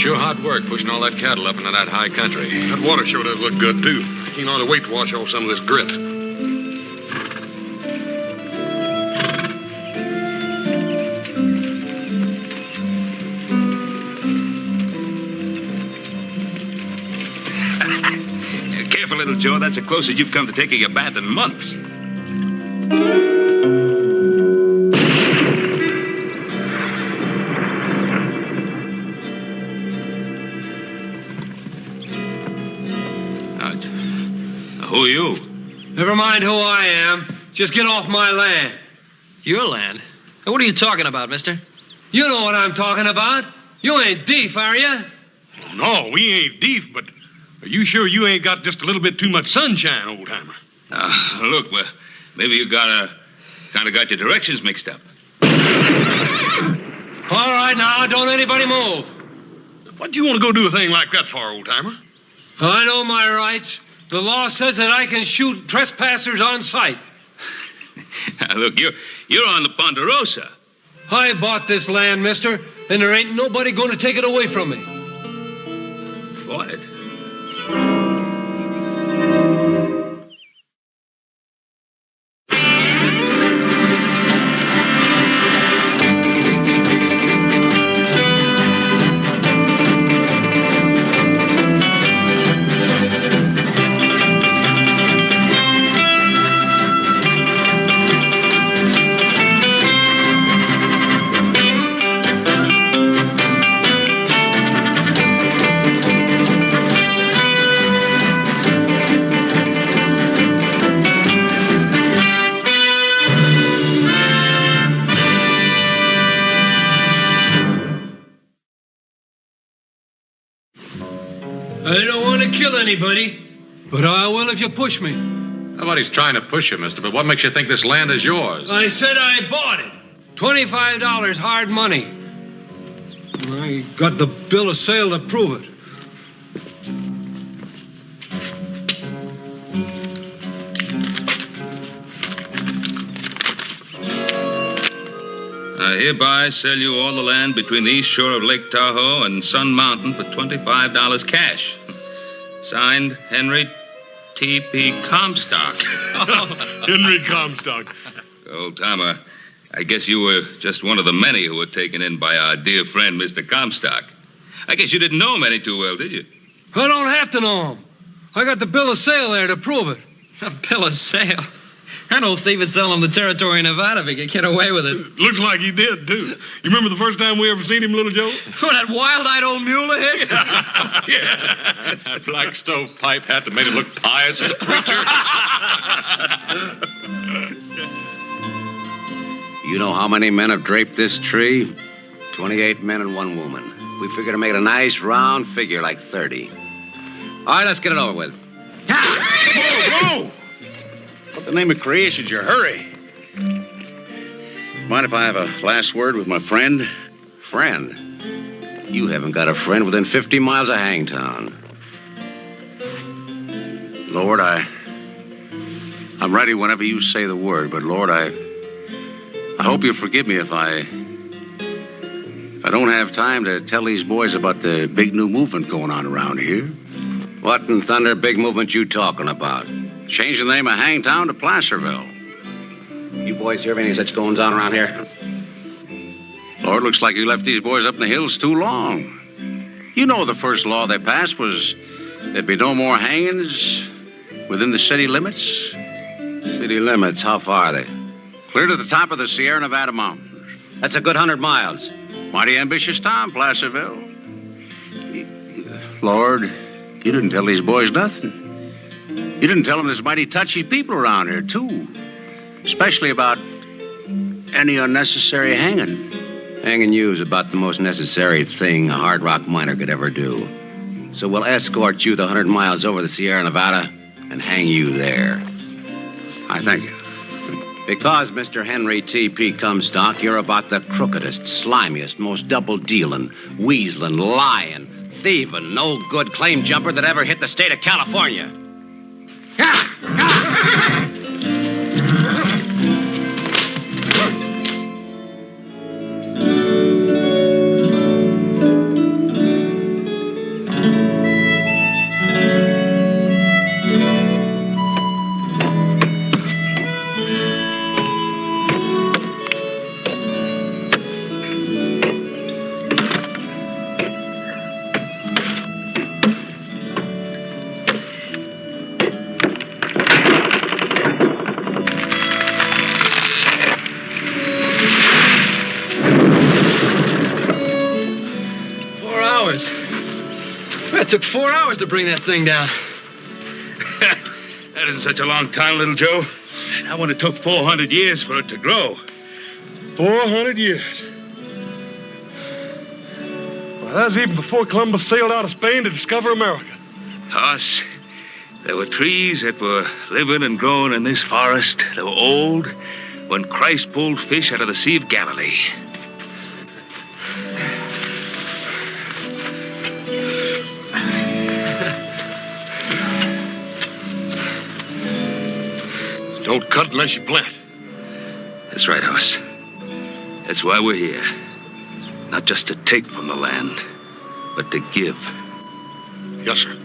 sure hard work pushing all that cattle up into that high country. That water sure does look good, too. You know, to wait to wash off some of this grit. Careful, little Joe. That's the closest you've come to taking a bath in months. Who are you? Never mind who I am. Just get off my land. Your land? What are you talking about, mister? You know what I'm talking about. You ain't deef, are you? No, we ain't deef, but are you sure you ain't got just a little bit too much sunshine, old-timer? Look, well, maybe you kind of got your directions mixed up. All right, now, don't anybody move. What do you want to go do a thing like that for, old-timer? I know my rights. The law says that I can shoot trespassers on sight. Look, you're on the Ponderosa. I bought this land, mister, and there ain't nobody going to take it away from me. Bought it? I don't want to kill anybody, but I will if you push me. Nobody's trying to push you, mister, but what makes you think this land is yours? I said I bought it. $25 hard money. I got the bill of sale to prove it. I hereby sell you all the land between the east shore of Lake Tahoe and Sun Mountain for $25 cash. Signed, Henry T.P. Comstock. Henry Comstock. Old-timer, I guess you were just one of the many who were taken in by our dear friend, Mr. Comstock. I guess you didn't know him any too well, did you? I don't have to know him. I got the bill of sale there to prove it. A bill of sale? That old thief is selling the territory in Nevada if he could get away with it. Looks like he did, too. You remember the first time we ever seen him, little Joe? Oh, that wild-eyed old mule of his? Yeah. That black stove pipe hat that made it look pious as a preacher. You know how many men have draped this tree? 28 men and 1 woman. We figure to make it a nice round figure like 30. All right, let's get it over with. Whoa, whoa! What the name of creation's your hurry? Mind if I have a last word with my friend? Friend? You haven't got a friend within 50 miles of Hangtown. Lord, I'm ready whenever you say the word, but Lord, I hope you'll forgive me if I don't have time to tell these boys about the big new movement going on around here. What in thunder big movement you talking about? Change the name of Hangtown to Placerville. You boys hear of any such goings on around here? Lord, looks like you left these boys up in the hills too long. You know the first law they passed was there'd be no more hangings within the city limits. City limits, how far are they? Clear to the top of the Sierra Nevada mountains. That's a good 100 miles. Mighty ambitious town, Placerville. Lord, you didn't tell these boys nothing. You didn't tell them there's mighty touchy people around here, too. Especially about any unnecessary hanging. Hanging you is about the most necessary thing a hard rock miner could ever do. So we'll escort you the 100 miles over the Sierra Nevada and hang you there. I thank you. Because, Mr. Henry T.P. Comstock, you're about the crookedest, slimiest, most double-dealing, weaseling, lying, thieving, no-good claim jumper that ever hit the state of California. It took 4 hours to bring that thing down. That isn't such a long time, little Joe. That one, it took 400 years for it to grow. 400 years. Well, that was even before Columbus sailed out of Spain to discover America. Us, there were trees that were living and growing in this forest. They were old when Christ pulled fish out of the Sea of Galilee. Don't cut unless you plant. That's right, Hoss. That's why we're here. Not just to take from the land, but to give. Yes, sir.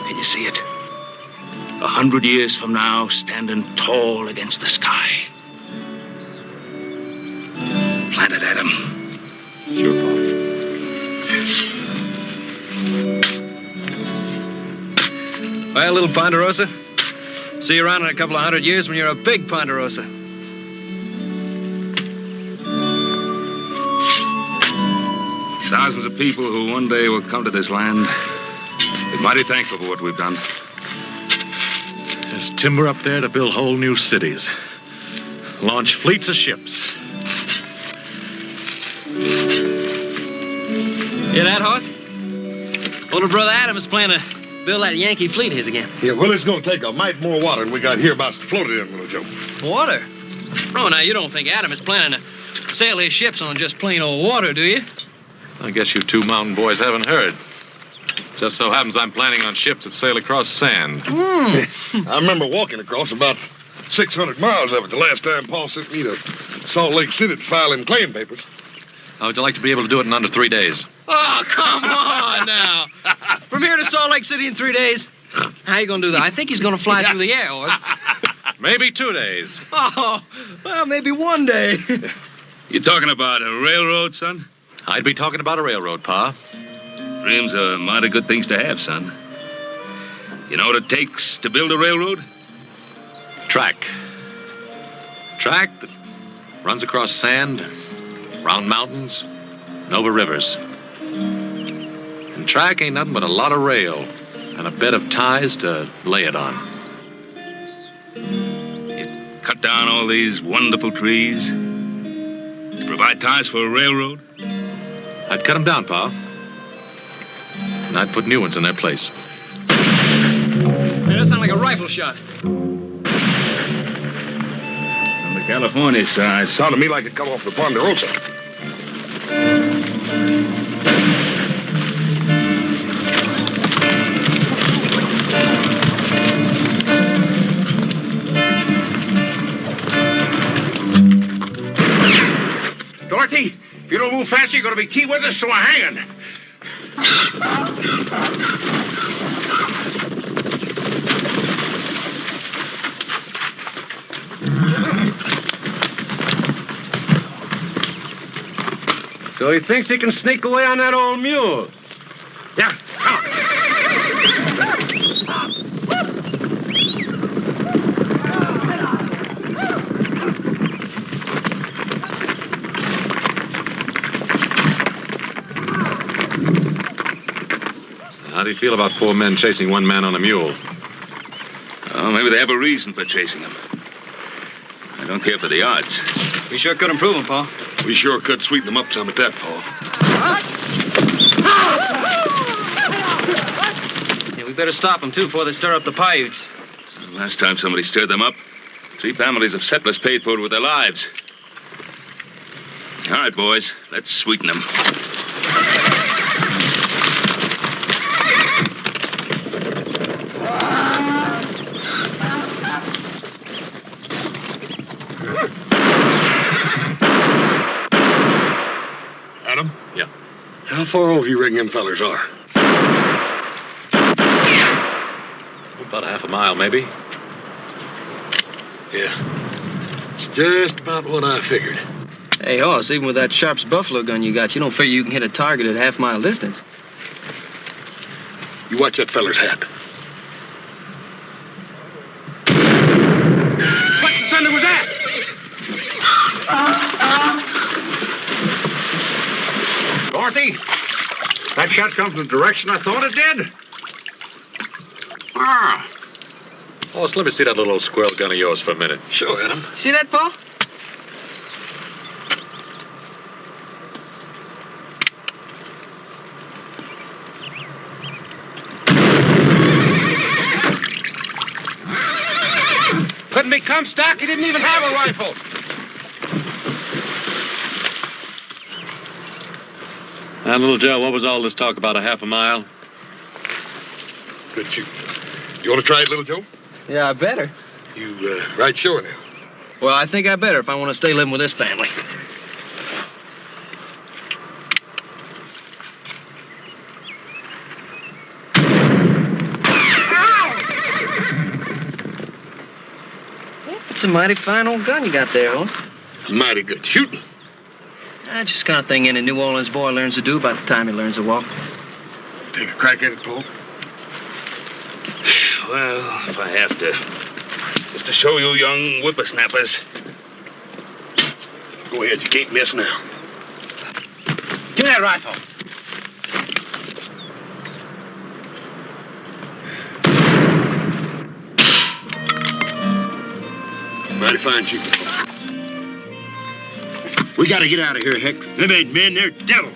Can you see it? 100 years from now, standing tall against the sky. Plant it, Adam. Sure, Pa. Well, little Ponderosa, see you around in a couple of 100 years when you're a big Ponderosa. Thousands of people who one day will come to this land. Be mighty thankful for what we've done. There's timber up there to build whole new cities. Launch fleets of ships. Hear that, Hoss? Older brother Adam is planning to build that Yankee fleet of his again. Yeah, well, it's going to take a mite more water than we got hereabouts to float it in, little Joe. Water? Oh, now, you don't think Adam is planning to sail his ships on just plain old water, do you? I guess you two mountain boys haven't heard. Just so happens I'm planning on ships that sail across sand. I remember walking across about 600 miles of it the last time Paul sent me to Salt Lake City to file in claim papers. How would you like to be able to do it in under 3 days? Oh, come on now. From here to Salt Lake City in 3 days? How you going to do that? I think he's going to fly through the air, or... Maybe 2 days. Oh, well, maybe one day. You talking about a railroad, son? I'd be talking about a railroad, Pa. Dreams are mighty good things to have, son. You know what it takes to build a railroad? Track. Track that runs across sand, round mountains, and over rivers. And track ain't nothing but a lot of rail and a bed of ties to lay it on. You cut down all these wonderful trees to provide ties for a railroad? I'd cut them down, Pa. And I'd put new ones in their place. Man, that sounds like a rifle shot. On the California side. Sounded to me like it come off the Ponderosa. Dorothy, if you don't move faster, you're going to be key witness to a hanging. So he thinks he can sneak away on that old mule. Yeah, come on. How do you feel about 4 men chasing 1 man on a mule? Oh, maybe they have a reason for chasing him. I don't care for the odds. We sure could improve him, Pa. We sure could sweeten them up some at that, Paul. Yeah, we better stop them, too, before they stir up the Paiutes. Last time somebody stirred them up, 3 families of settlers paid for it with their lives. All right, boys, let's sweeten them. Adam? Yeah. How far over you reckon them fellers are? About a half a mile, maybe. Yeah. It's just about what I figured. Hey, Hoss, even with that Sharp's buffalo gun you got, you don't figure you can hit a target at half-mile distance. You watch that feller's hat. What the thunder was that? Dorothy, That shot come from the direction I thought it did. Ah. Oh, let me see that little squirrel gun of yours for a minute. Sure, Adam. See that, Paul? Couldn't be Comstock. He didn't even have a rifle. Now, little Joe, what was all this talk about a half a mile? Good shoot. You want to try it, little Joe? Yeah, I better. You right sure now? Well, I think I better if I want to stay living with this family. It's a mighty fine old gun you got there, huh? Mighty good shooting. Just kind of thing any New Orleans boy learns to do by the time he learns to walk. Take a crack at it, Paul. Well, if I have to. Just to show you young whippersnappers. Go ahead, you can't miss now. Give me that rifle. Mighty fine shooting, Paul. We got to get out of here, Heck. Them ain't men, they're devils.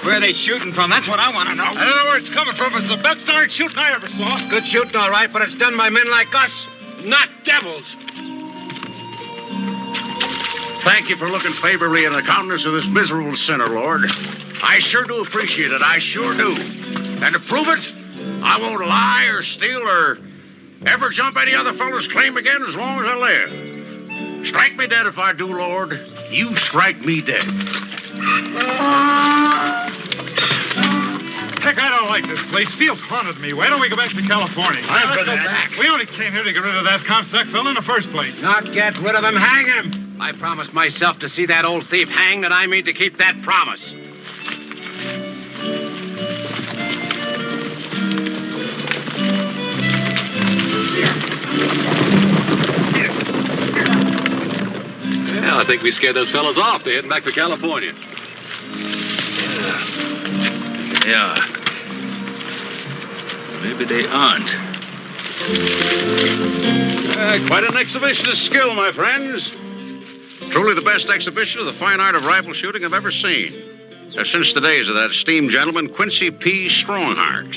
Where are they shooting from? That's what I want to know. I don't know where it's coming from, but it's the best darn shooting I ever saw. Good shooting, all right, but it's done by men like us, not devils. Thank you for looking favorably on the countenance of this miserable sinner, Lord. I sure do appreciate it. I sure do. And to prove it, I won't lie or steal or ever jump any other fellow's claim again as long as I live. Strike me dead if I do, Lord. You strike me dead. Heck, I don't like this place. Feels haunted to me. Why don't we go back to California? Let's go back. We only came here to get rid of that Comstock fellow in the first place. Not get rid of him, hang him. I promised myself to see that old thief hanged, and I mean to keep that promise. Yeah, I think we scared those fellows off. They're heading back to California. Yeah. Maybe they aren't. Quite an exhibition of skill, my friends. Truly the best exhibition of the fine art of rifle shooting I've ever seen. Since the days of that esteemed gentleman, Quincy P. Strongheart.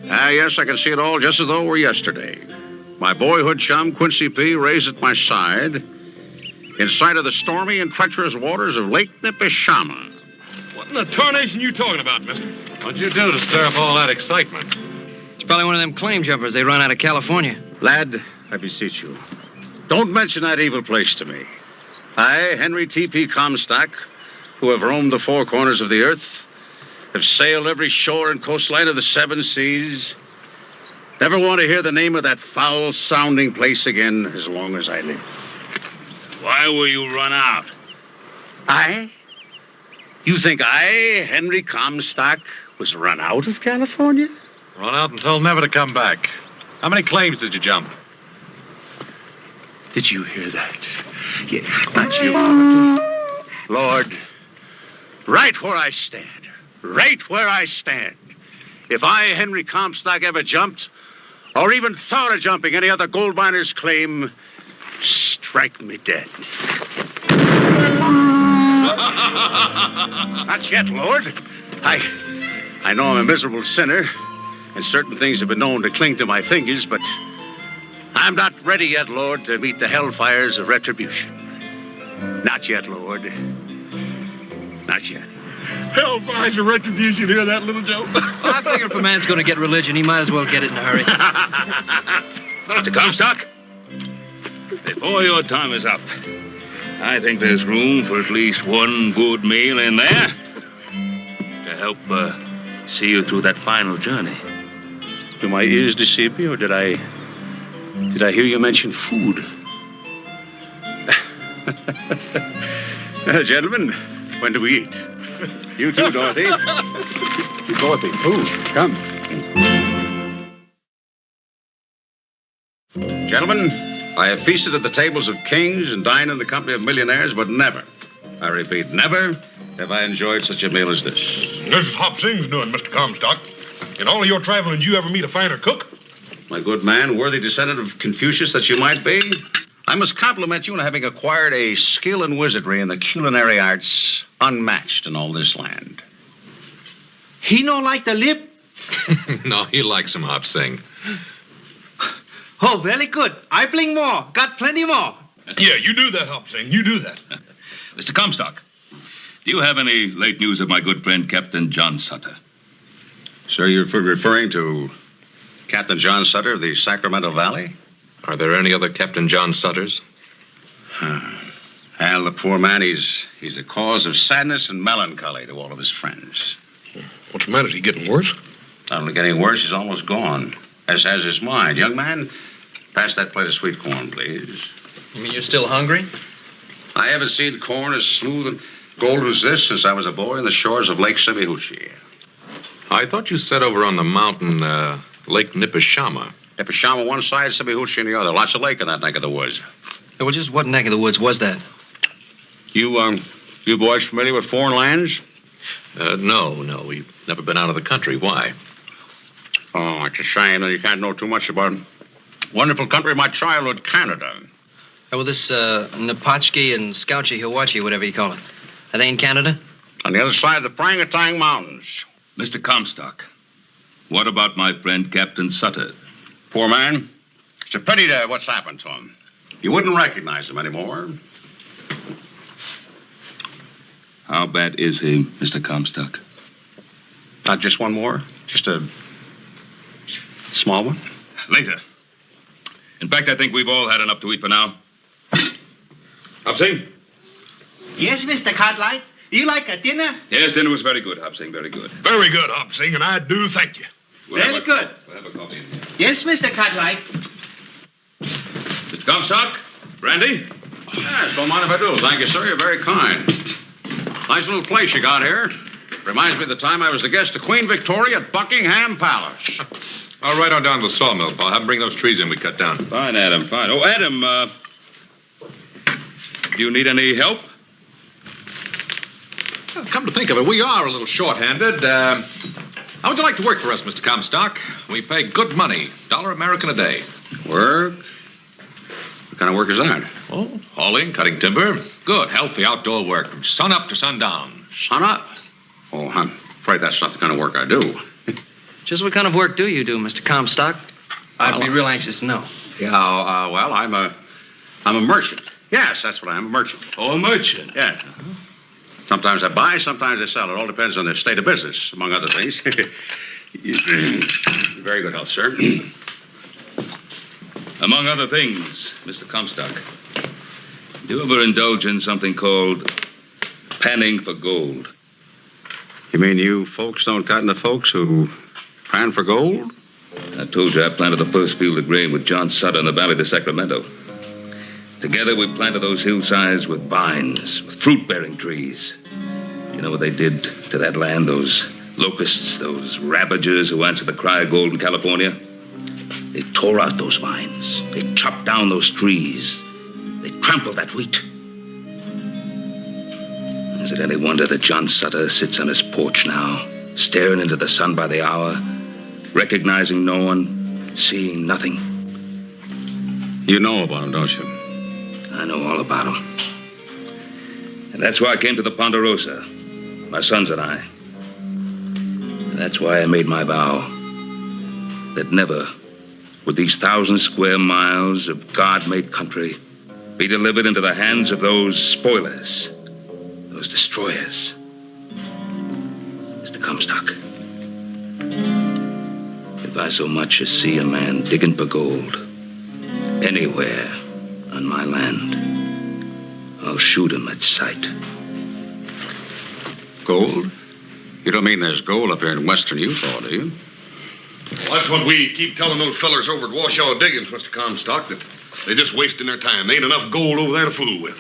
Yes, I can see it all just as though it were yesterday. My boyhood chum, Quincy P., raised at my side in sight of the stormy and treacherous waters of Lake Nipishama. What in the tarnation you talking about, mister? What'd you do to stir up all that excitement? It's probably one of them claim jumpers they run out of California. Lad, I beseech you, don't mention that evil place to me. I, Henry T.P. Comstock, who have roamed the four corners of the earth, have sailed every shore and coastline of the seven seas, never want to hear the name of that foul-sounding place again as long as I live. Why were you run out? I? You think I, Henry Comstock, was run out of California? Run out and told never to come back. How many claims did you jump? Did you hear that? Yeah, not you. Lord, right where I stand, if I, Henry Comstock, ever jumped, or even thought of jumping any other gold miner's claim, strike me dead. Not yet, Lord. I know I'm a miserable sinner, and certain things have been known to cling to my fingers, but I'm not ready yet, Lord, to meet the hellfires of retribution. Not yet, Lord. Not yet. Hellfires of retribution, hear that, little Joe? Well, I figure if a man's going to get religion, he might as well get it in a hurry. Mr. Comstock, before your time is up, I think there's room for at least one good meal in there to help see you through that final journey. Do my ears deceive me, or did I hear you mention food? Gentlemen, when do we eat? You too, Dorothy. Dorothy, food. Come. Gentlemen, I have feasted at the tables of kings and dined in the company of millionaires, but never, I repeat, never have I enjoyed such a meal as this. This is Hop Sing's doing, Mr. Comstock. In all of your traveling, did you ever meet a finer cook? My good man, worthy descendant of Confucius that you might be, I must compliment you on having acquired a skill and wizardry in the culinary arts unmatched in all this land. He no like the lip? No, he likes him, Hop Sing. Oh, very good. I bring more. Got plenty more. Yeah, you do that, Hop Sing. You do that. Mr. Comstock, do you have any late news of my good friend Captain John Sutter? Sir, you're referring to Captain John Sutter of the Sacramento Valley? Are there any other Captain John Sutters? Well, the poor man, he's a cause of sadness and melancholy to all of his friends. What's the matter? Is he getting worse? Not only getting worse, he's almost gone, as has his mind. Young man, pass that plate of sweet corn, please. You mean you're still hungry? I haven't seen corn as smooth and golden as this since I was a boy on the shores of Lake Semihoochee. I thought you said over on the mountain, Lake Nipishama. Nipishama one side, Semihoochee on the other. Lots of lake in that neck of the woods. Well, just what neck of the woods was that? You boys familiar with foreign lands? No, we've never been out of the country. Why? Oh, it's a shame that you can't know too much about wonderful country of my childhood, Canada. Well, this Napatchki and Skauchi Hiwachi, whatever you call it. Are they in Canada? On the other side of the Frangatang Mountains. Mr. Comstock, what about my friend Captain Sutter? Poor man. It's a pity to what's happened to him. You wouldn't recognize him anymore. How bad is he, Mr. Comstock? Not just one more? Just a small one? Later. In fact, I think we've all had enough to eat for now. Hop Sing? Yes, Mr. Cartwright. You like a dinner? Yes, dinner was very good, Hop Sing, very good. Very good, Hop Sing, and I do thank you. Very good. We'll have a coffee in here. Yes, Mr. Cartwright. Mr. Comstock? Brandy? Yes, don't mind if I do. Thank you, sir. You're very kind. Nice little place you got here. Reminds me of the time I was the guest of Queen Victoria at Buckingham Palace. I'll ride on down to the sawmill, Paul. Have him bring those trees in we cut down. Fine, Adam, fine. Oh, Adam, do you need any help? Well, come to think of it, we are a little short-handed. How would you like to work for us, Mr. Comstock? We pay good money, $1 American a day. Work? What kind of work is that? Oh, hauling, cutting timber. Good, healthy outdoor work from sun up to sundown. Sun up? Oh, I'm afraid that's not the kind of work I do. Just what kind of work do you do, Mr. Comstock? I'd be real anxious to know. Yeah, well, I'm a merchant. Yes, that's what I am, a merchant. Oh, a merchant. Yeah. Sometimes I buy, sometimes I sell. It all depends on the state of business, among other things. Very good health, sir. Among other things, Mr. Comstock, do you ever indulge in something called panning for gold? You mean you folks don't got into folks who pan for gold? I told you I planted the first field of grain with John Sutter in the valley of the Sacramento. Together we planted those hillsides with vines, with fruit-bearing trees. You know what they did to that land, those locusts, those ravagers who answered the cry of gold in California? They tore out those vines. They chopped down those trees. They trampled that wheat. Is it any wonder that John Sutter sits on his porch now, staring into the sun by the hour, recognizing no one, seeing nothing? You know about him, don't you? I know all about him. And that's why I came to the Ponderosa, my sons and I. And that's why I made my vow that never would these 1,000 square miles of God-made country be delivered into the hands of those spoilers, those destroyers. Mr. Comstock, if I so much as see a man digging for gold anywhere on my land, I'll shoot him at sight. Gold? You don't mean there's gold up here in western Utah, do you? Well, that's what we keep telling those fellers over at Washoe Diggings, Mr. Comstock, that they're just wasting their time. There ain't enough gold over there to fool with.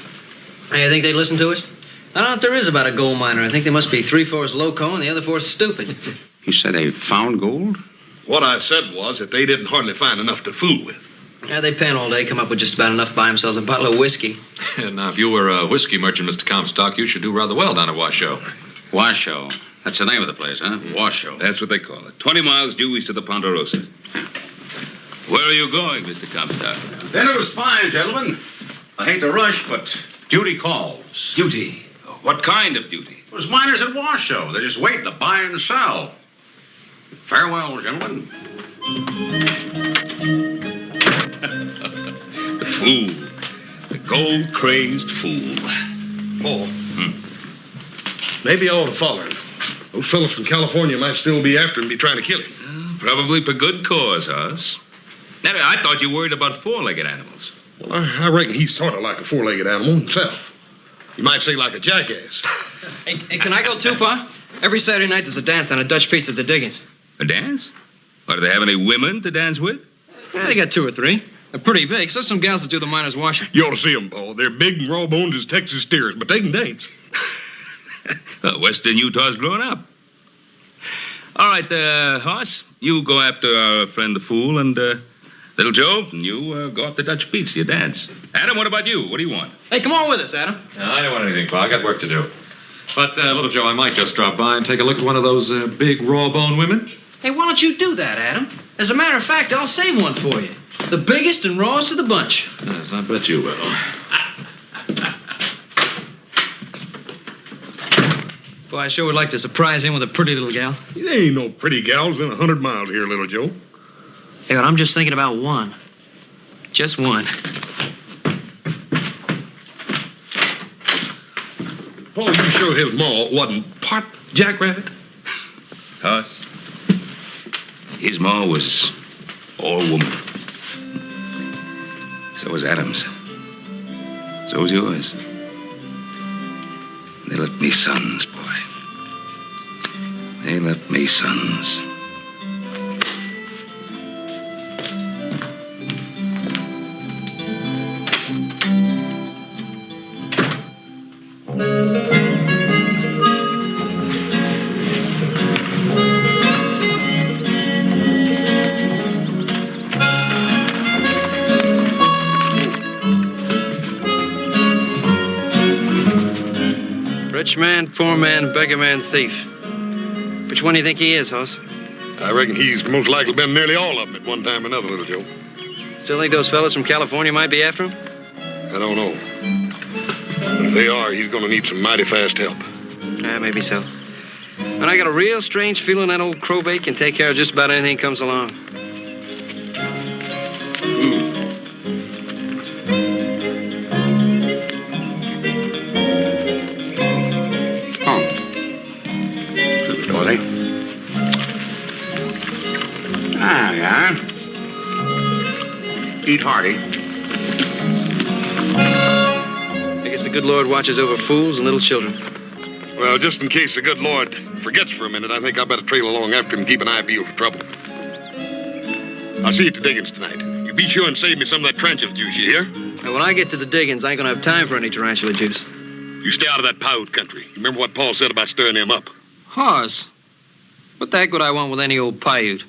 Hey, you think they listen to us? I don't know what there is about a gold miner. I think they must be 3/4 loco and the other 4 stupid. You said they found gold? What I said was that they didn't hardly find enough to fool with. Yeah, they pan all day, come up with just about enough to buy themselves a bottle of whiskey. Now, if you were a whiskey merchant, Mr. Comstock, you should do rather well down at Washoe. Washoe. That's the name of the place, huh? Washoe. That's what they call it. 20 miles due east of the Ponderosa. Where are you going, Mr. Comstock? Dinner was fine, gentlemen. I hate to rush, but duty calls. Duty? What kind of duty? It was miners at Washoe. They're just waiting to buy and sell. Farewell, gentlemen. The fool. The gold-crazed fool. Paul. Maybe I ought to follow him. Those fellows from California might still be after him, be trying to kill him. Probably for good cause, Hoss. Now, I thought you worried about four-legged animals. Well, I reckon he's sort of like a four-legged animal himself. You might say like a jackass. Hey, can I go too, Pa? Every Saturday night there's a dance on a Dutch piece at the diggings. A dance? Or do they have any women to dance with? Yeah, they got 2 or 3. They're pretty big, so some gals that do the miners' washing. You ought to see them, Paul. They're big and raw bones as Texas steers, but they can dance. Western Utah's grown up. All right, Hoss, you go after our friend the fool, and little Joe, and you go up the Dutch beach to your dance. Adam, what about you? What do you want? Hey, come on with us, Adam. No, I don't want anything, Pa. I got work to do. But, little Joe, I might just drop by and take a look at one of those big raw-bone women. Hey, why don't you do that, Adam? As a matter of fact, I'll save one for you. The biggest and rawest of the bunch. Yes, I bet you will. Boy, I sure would like to surprise him with a pretty little gal. There ain't no pretty gals in 100 miles here, little Joe. Hey, but I'm just thinking about one. Just one. Paul, you sure his ma wasn't part jackrabbit? Hoss, his ma was all woman. So was Adam's. So was yours. They left me sons, boy. They left me sons. Rich man, poor man, beggar man, thief. Which one do you think he is, Hoss? I reckon he's most likely been nearly all of them at one time or another, little Joe. Still think those fellas from California might be after him? I don't know. But if they are, he's going to need some mighty fast help. Yeah, maybe so. And I got a real strange feeling that old crowbait can take care of just about anything comes along. Ah, yeah. Eat hearty. I guess the good Lord watches over fools and little children. Well, just in case the good Lord forgets for a minute, I think I better trail along after him and keep an eye peeled for trouble. I'll see you at the diggings tonight. You be sure and save me some of that tarantula juice, you hear? Now, when I get to the diggings, I ain't gonna have time for any tarantula juice. You stay out of that Paiute country. You remember what Paul said about stirring them up? Hoss, what the heck would I want with any old Paiute?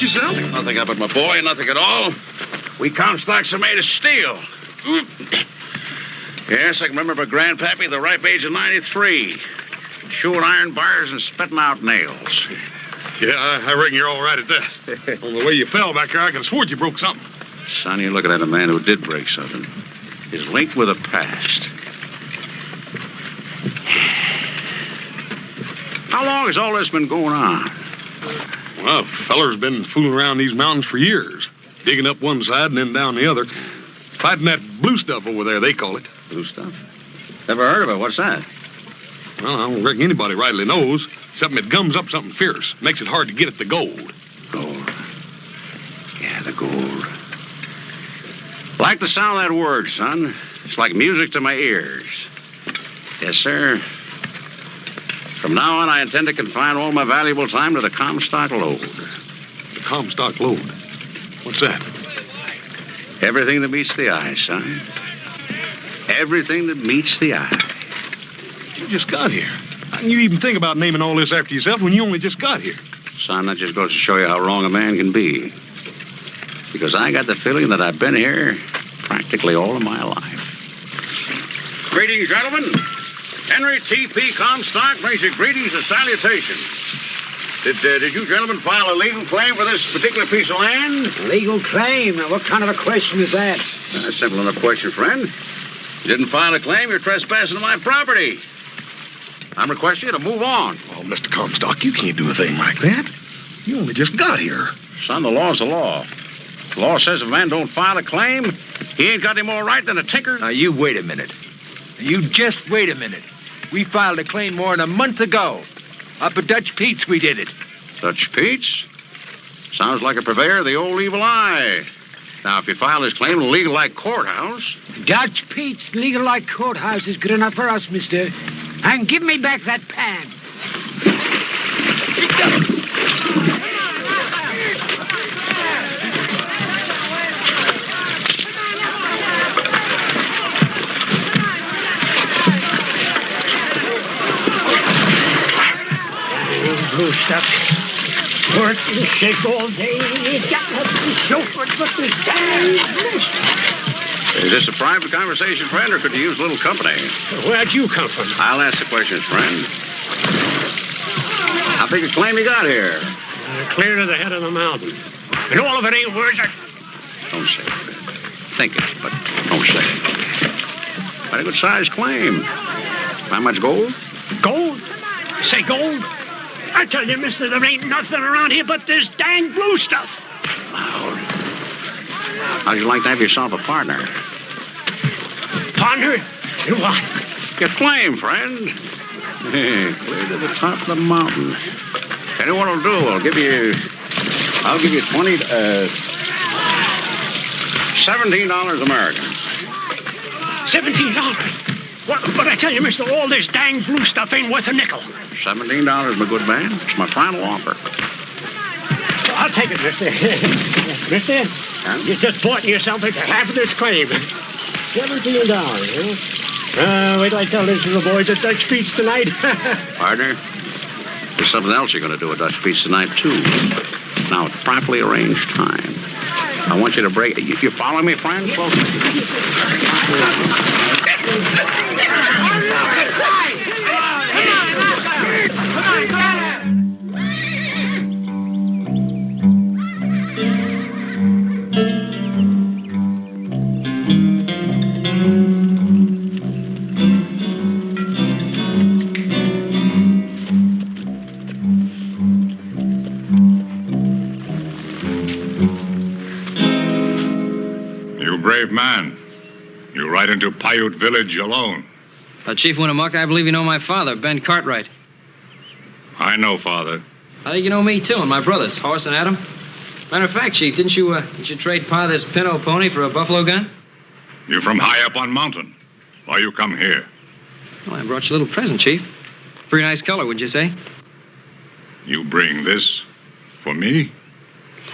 yourself? Nothing happened, my boy, nothing at all. We Comstocks are made of steel. Yes, I can remember Grandpappy the ripe age of 93. Chewing iron bars and spitting out nails. Yeah, I reckon you're all right at that. On the way you fell back there, I could have sworn you broke something. Son, you're looking at a man who did break something. He's linked with the past. How long has all this been going on? Well, feller's been fooling around these mountains for years. Digging up one side and then down the other. Fighting that blue stuff over there, they call it. Blue stuff? Never heard of it. What's that? Well, I don't reckon anybody rightly knows. Something that gums up something fierce. Makes it hard to get at the gold. Gold. Yeah, the gold. Like the sound of that word, son. It's like music to my ears. Yes, sir. From now on, I intend to confine all my valuable time to the Comstock load. The Comstock load? What's that? Everything that meets the eye, son. Everything that meets the eye. You just got here. How can you even think about naming all this after yourself when you only just got here? Son, that just goes to show you how wrong a man can be. Because I got the feeling that I've been here practically all of my life. Greetings, gentlemen. Henry T.P. Comstock brings you greetings and salutations. Did you gentlemen file a legal claim for this particular piece of land? Legal claim? Now, what kind of a question is that? Simple enough question, friend. You didn't file a claim, you're trespassing on my property. I'm requesting you to move on. Oh, Mr. Comstock, you can't do a thing like that. You only just got here. Son, the law's the law. The law says if a man don't file a claim, he ain't got any more right than a tinker. Now, you wait a minute. You just wait a minute. We filed a claim more than a month ago. Up at Dutch Pete's, we did it. Dutch Pete's? Sounds like a purveyor of the old evil eye. Now, if you file this claim in a legal-like courthouse... Dutch Pete's legal-like courthouse is good enough for us, mister. And give me back that pan. Blue stuff. Work and shake all day. It's got nothing to show for it but this damn blue stuff. Is this a private conversation, friend, or could you use a little company? Where'd you come from? I'll ask the questions, friend. How big a claim you got here? Clear to the head of the mountain. And all of it ain't worth it. Don't say it. Think it, but don't say it. Quite a good-sized claim. How much gold? Gold? Say gold? I tell you, mister, there ain't nothing around here but this dang blue stuff. Loud. How'd you like to have yourself a partner? Partner? You what? Your claim, friend. Hey, clear to the top of the mountain. Tell you what I'll do. I'll give you $17 American. $17? But I tell you, mister, all this dang blue stuff ain't worth a nickel. $17, my good man. It's my final offer. I'll take it, mister. Mister, you just bought yourself into half of this claim. $17, huh? Wait till I tell this to the boys at Dutch Pete's tonight. Partner, there's something else you're going to do at Dutch Pete's tonight, too. Now, at properly arranged time. I want you to break... You follow me, friend? You brave man. You ride into Paiute village alone. Chief Winnemucca, I believe you know my father, Ben Cartwright. I know, Father. I think you know me, too, and my brothers, Horace and Adam. Matter of fact, Chief, didn't you trade Pa this Pinto pony for a buffalo gun? You from high up on mountain. Why you come here? Well, I brought you a little present, Chief. Pretty nice color, would you say? You bring this for me?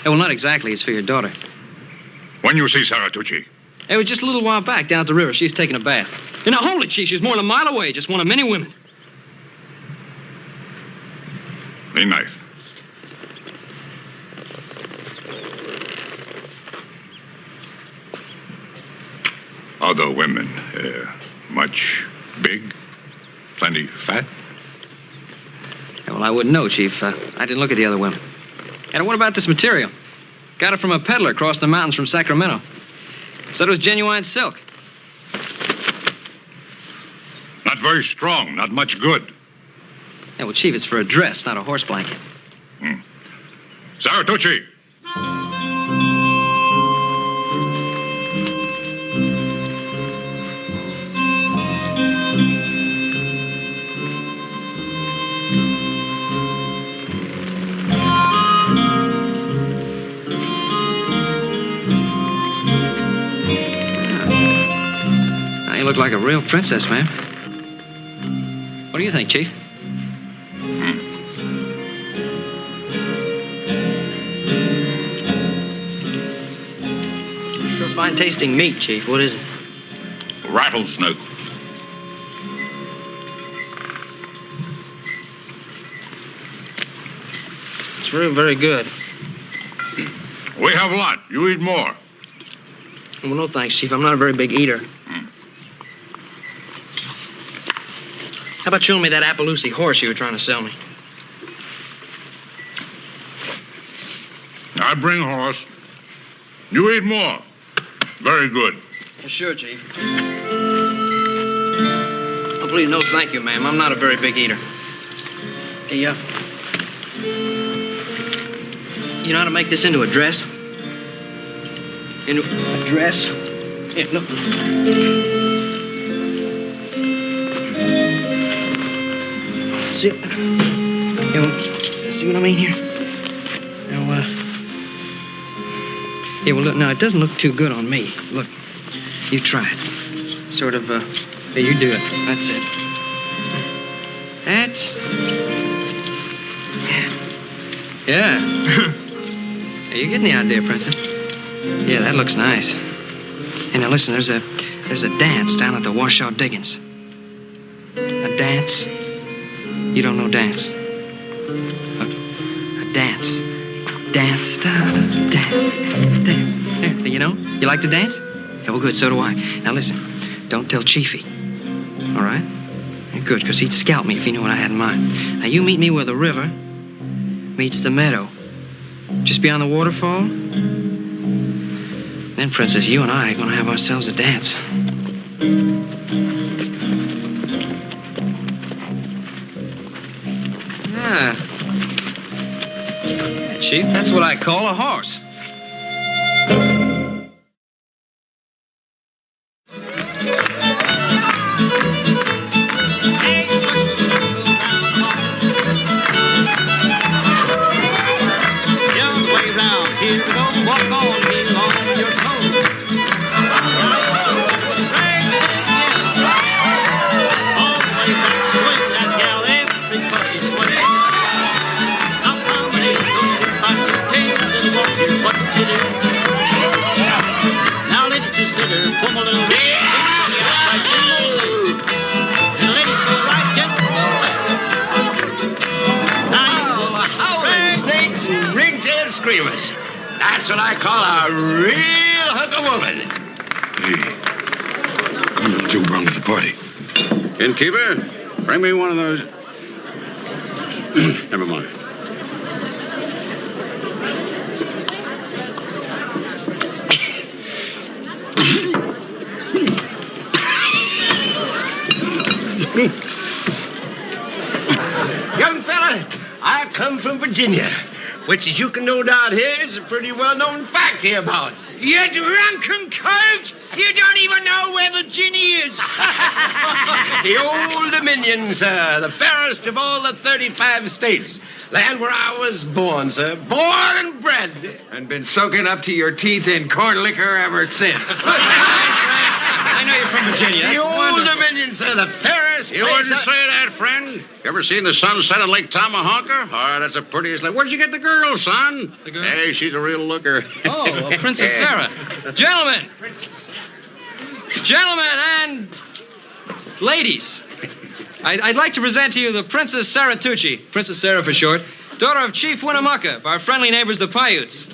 Well, not exactly. It's for your daughter. When you see Saratucci? It was just a little while back down at the river. She's taking a bath. Now, hold it, Chief. She's more than a mile away. Just one of many women. The knife. other women much big? Plenty fat? Yeah, well, I wouldn't know, Chief. I didn't look at the other women. And what about this material? Got it from a peddler across the mountains from Sacramento. Said it was genuine silk. Not very strong, not much good. Yeah, well, Chief, it's for a dress, not a horse blanket. Saratucci! Now you look like a real princess, ma'am. What do you think, Chief? Sure fine tasting meat, Chief. What is it? Rattlesnake. It's very, very good. We have a lot. You eat more. Well, no thanks, Chief. I'm not a very big eater. How about showing me that Appaloosa horse you were trying to sell me? I bring horse. You eat more. Very good. Yeah, sure, Chief. Oh, please, no thank you, ma'am. I'm not a very big eater. Hey, you know how to make this into a dress? Into a dress? Here, look. See it? Yeah, well, see what I mean here? Now, yeah, well, look, now, it doesn't look too good on me. Look, you try it. Sort of, yeah, you do it. That's it. That's... Yeah. Yeah, you're getting the idea, Princess. Yeah, that looks nice. Hey, now, listen, there's a dance down at the Washoe Diggings. A dance? You don't know dance? A dance. Dance, dance. There, you know? You like to dance? Yeah, well, good, so do I. Now, listen, don't tell Chiefy. All right? Yeah, good, because he'd scalp me if he knew what I had in mind. Now, you meet me where the river meets the meadow. Just beyond the waterfall. Then, Princess, you and I are going to have ourselves a dance. Yeah, Chief, that's what I call a horse. Young way round, here we go, walk on, be long on your toes. All the way back, swing that gal, everybody swing. Now combination, back to tail and walk is what you do. Now ladies consider, boom a little bit, on the outside, and ladies go right, get go left. Now you go Howling snakes and ring-tailed screamers. That's what I call a real hunk of woman. Hey, come little Joe Brown at the party. Innkeeper, bring me one of those. Never mind. Young fella, I come from Virginia, which, as you can no doubt hear, is a pretty well-known fact hereabouts. You drunken coach! You don't even know where Virginia is! The Old Dominion, sir, the fairest of all the 35 states. Land where I was born, sir. Born and bred. And been soaking up to your teeth in corn liquor ever since. I know you're from Virginia. The Old Dominion, sir, the fairest You place wouldn't say that, friend. You ever seen the sunset on Lake Tomahawker? Oh, that's the prettiest lake. Where'd you get the girl, son? The girl? Hey, she's a real looker. Oh, Princess Sarah. Gentlemen. Gentlemen and ladies. I'd like to present to you the Princess Saratucci, Princess Sarah for short, daughter of Chief Winnemucca of our friendly neighbors, the Paiutes.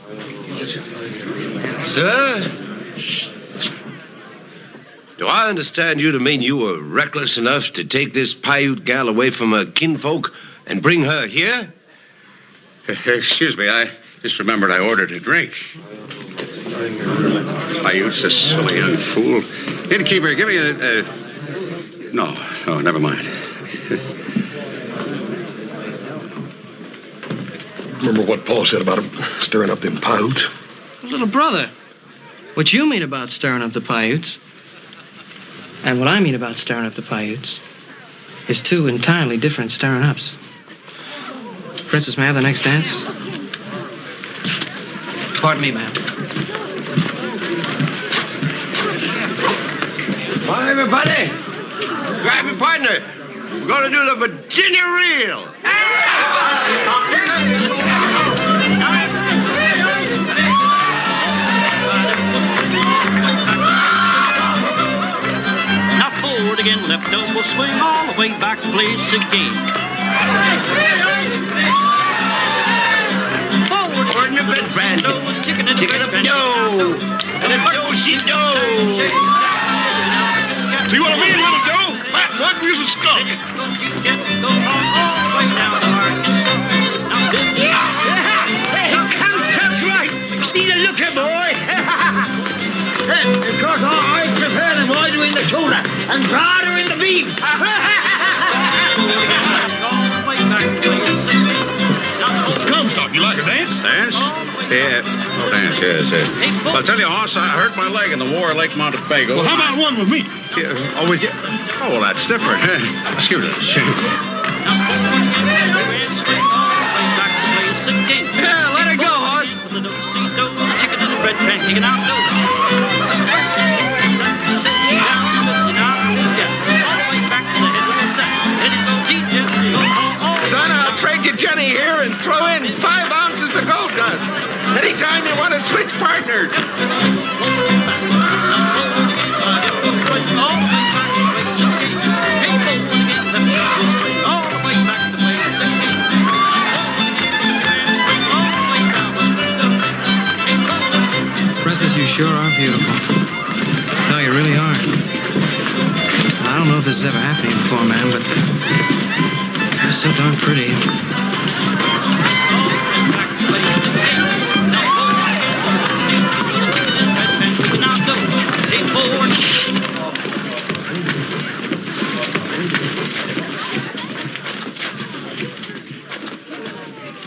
Sir? Do I understand you to mean you were reckless enough to take this Paiute gal away from her kinfolk and bring her here? Excuse me, I just remembered I ordered a drink. Paiute's a silly young fool. Innkeeper, give me a... No, never mind. Remember what Paul said about him stirring up them Paiutes? Little brother, what you mean about stirring up the Paiutes, and what I mean about stirring up the Paiutes, is two entirely different stirring ups. Princess, may I have the next dance? Pardon me, ma'am. Well, everybody, grab your partner. We're going to do the Virginia Reel. Now forward again, left elbow swing all the way back, place again. Forward in the bed, Brand. Chicken up dough. And a do-she-do. See what I mean, little Joe? Fat one is a skunk. Hey, Comstock's right. See the looker, boy. Because I prefer them wider in the shoulder and broader in the beam. Comstock, you like a dance? Dance? Yeah. Oh, dance, yes. Well, I'll tell you, Hoss, I hurt my leg in the war at Lake Montego. Well, how about one with me? Yeah. Oh, with you? Oh, well, that's different. Excuse us. Yeah, let her go, Hoss. Chicken and the bread pan, chicken out Son, I'll trade you Jenny here and throw in 5 ounces of gold dust. Anytime you want to switch partners. Princess, you sure are beautiful. No, you really are. I don't know if this has ever happened to you before, ma'am, but you're so darn pretty.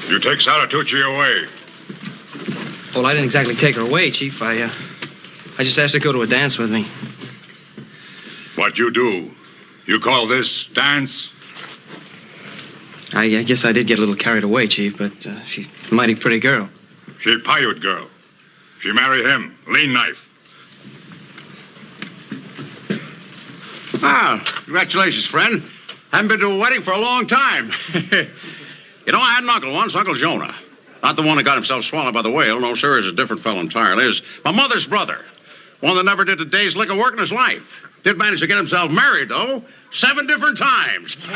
You take Salatucci away. Well, I didn't exactly take her away, Chief. I just asked her to go to a dance with me. What you do? You call this dance? I guess I did get a little carried away, Chief, but she's a mighty pretty girl. She Paiute girl. She marry him. Lean knife. Ah, congratulations, friend. Haven't been to a wedding for a long time. You know, I had an uncle once, Uncle Jonah. Not the one that got himself swallowed by the whale. No, sir, he's a different fellow entirely. He's my mother's brother. One that never did a day's lick of work in his life. Did manage to get himself married, though. 7 different times. Mr.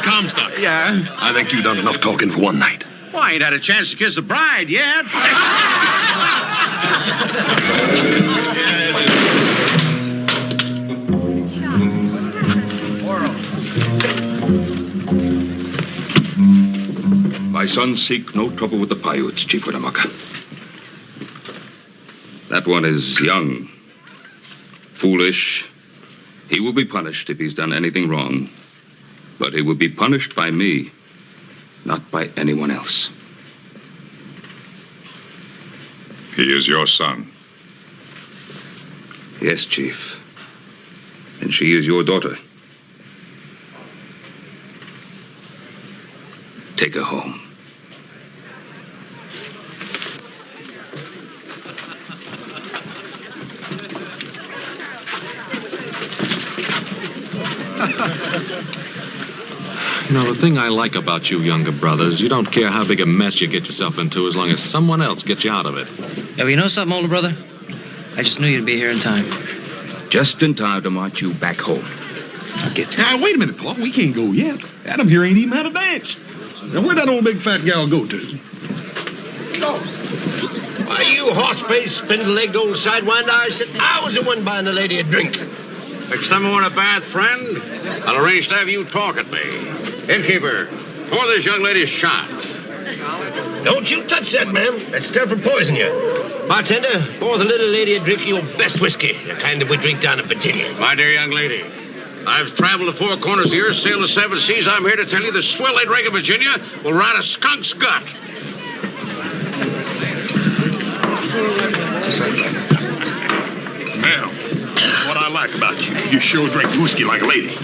Comstock. Yeah? I think you've done enough talking for one night. Well, I ain't had a chance to kiss the bride yet. My sons seek no trouble with the Paiutes, Chief Winnemucca. That one is young, foolish. He will be punished if he's done anything wrong. But he will be punished by me, not by anyone else. He is your son. Yes, Chief. And she is your daughter. Take her home. You know, the thing I like about you younger brothers, you don't care how big a mess you get yourself into as long as someone else gets you out of it. Yeah, well, you know something, older brother? I just knew you'd be here in time. Just in time to march you back home. Get. Now, wait a minute, Paul. We can't go yet. Adam here ain't even had a dance. Now, where'd that old big fat gal go to? Why, you horse-faced, spindle-legged old sidewinder, I said I was the one buying the lady a drink. Next time I want a bath, friend, I'll arrange to have you talk at me. Innkeeper, pour this young lady a shot. Don't you touch that, ma'am. That stuff will poison you. Bartender, pour the little lady a drink of your best whiskey, the kind that we drink down in Virginia. My dear young lady, I've traveled the four corners of the earth, sailed the seven seas. I'm here to tell you the swill they drink in Virginia will rot a skunk's gut. Ma'am, that's what I like about you. You sure drink whiskey like a lady.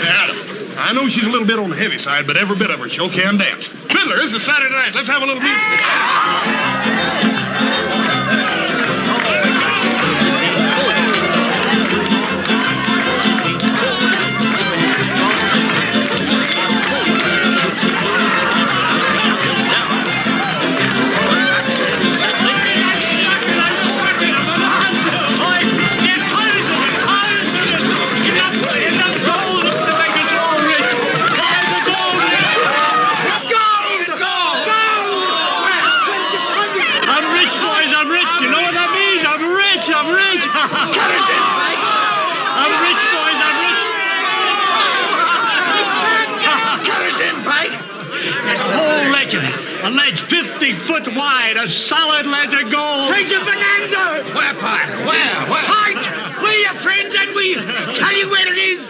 Adam, I know she's a little bit on the heavy side, but every bit of her sure can dance. Fiddler, this is Saturday night. Let's have a little music. A ledge 50 foot wide, a solid ledge of gold. It's a bonanza! Where, Pike? Where? Pike! We're your friends and we tell you where it is.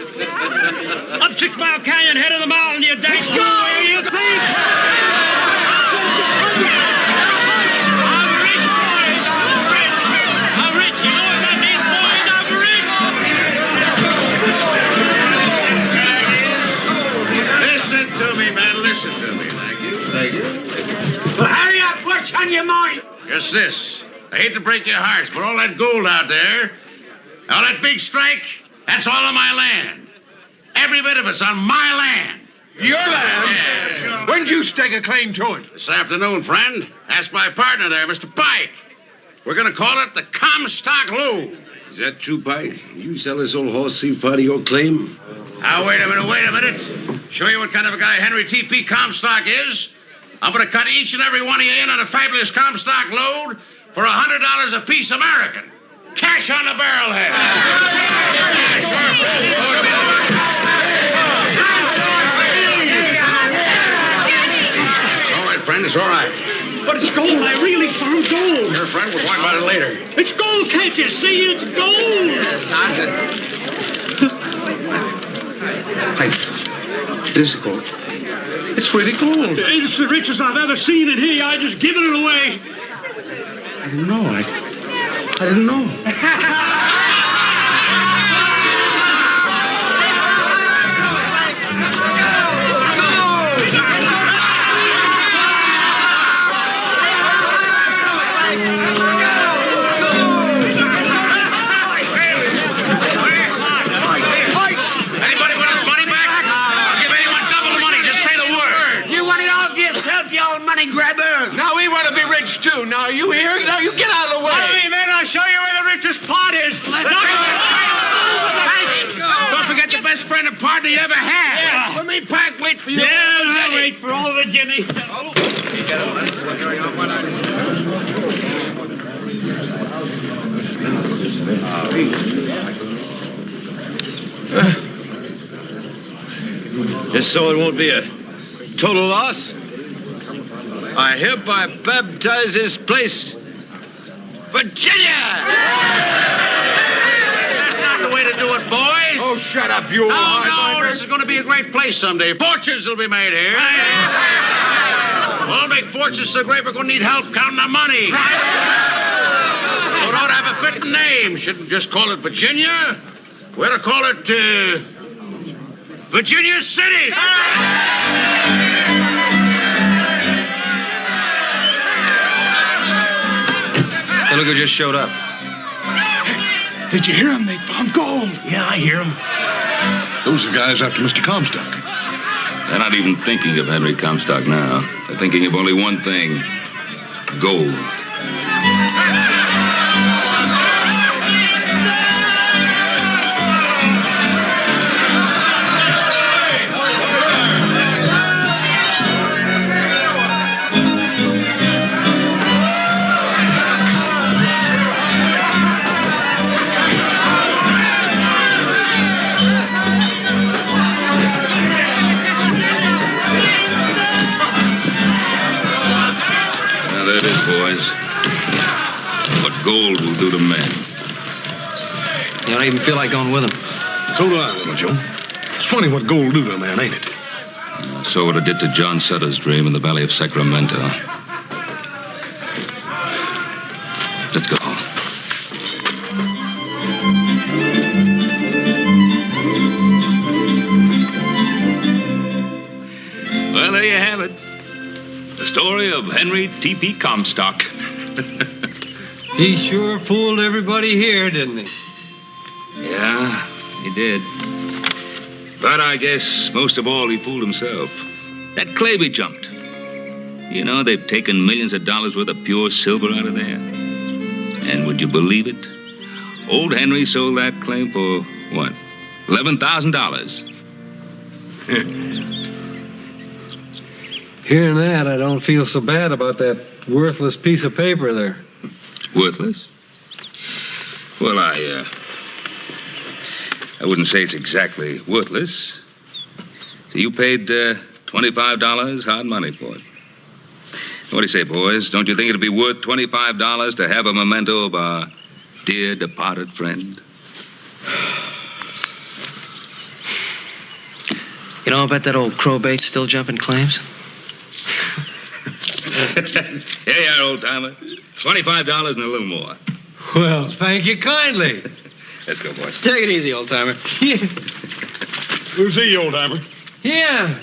Up 6 Mile Canyon, head of the mountain, you dash. Go! Where you think? I'm rich. You know what that means, boys? I'm rich. Listen to me, man. Listen to me. Thank you. Well, hurry up. What's on your mind? Just this. I hate to break your hearts, but all that gold out there, all that big strike, that's all on my land. Every bit of it's on my land. Your land? Yeah. When'd you stake a claim to it? This afternoon, friend. Ask my partner there, Mr. Pike. We're going to call it the Comstock Loo. Is that true, Pike? You sell this old horse thief part of your claim? Now, wait a minute. Show you what kind of a guy Henry T.P. Comstock is. I'm going to cut each and every one of you in on a fabulous Comstock load for $100 a piece American. Cash on the barrelhead. It's all right, friend. It's all right. But it's gold. I really found gold. Your friend will talk about it later. It's gold. Can't you see? It's gold. Yes, Pike, this is gold. It's really gold. It's the richest I've ever seen in here. I just given it away. I didn't know. I didn't know. Anybody want his money back? I'll give anyone double the money. Just say the word. You want it all for yourself, you old money grabber. Now we want to be rich too. Now you here? Now you get out of the way. Hey, man, I'll show you where the richest part is. Don't forget the best friend and partner you ever had. Yeah. Let me Pike wait for you. Yeah, I'll wait for all the Jimmy. Just so it won't be a total loss, I hereby baptize this place Virginia! That's not the way to do it, boys. Oh, shut up, you old No, hardliner. this is going to be a great place someday. Fortunes will be made here. We'll make fortunes so great we're going to need help counting our money. So it ought to have a fitting name. Shouldn't just call it Virginia. We ought to call it, Virginia City. Hey, look who just showed up. Did you hear him? They found gold. Yeah, I hear him. Those are guys after Mr. Comstock. They're not even thinking of Henry Comstock now. They're thinking of only one thing: gold. do to men. You don't even feel like going with him. So do I, Little Joe. It's funny what gold do to a man, ain't it? I saw what it did to John Sutter's dream in the Valley of Sacramento. Let's go. Well, there you have it. The story of Henry T.P. Comstock. He sure fooled everybody here, didn't he? Yeah, he did. But I guess most of all, he fooled himself. That claim he jumped. You know, they've taken millions of dollars worth of pure silver out of there. And would you believe it? Old Henry sold that claim for, what, $11,000. Hearing that, I don't feel so bad about that worthless piece of paper there. Worthless? Well, I wouldn't say it's exactly worthless. So you paid $25 hard money for it. What do you say, boys? Don't you think it'd be worth $25 to have a memento of our dear departed friend? You know, I bet that old crowbait's still jumping claims. Here you are, old-timer. $25 and a little more. Well, thank you kindly. Let's go, boys. Take it easy, old-timer. We'll see you, old timer. Yeah.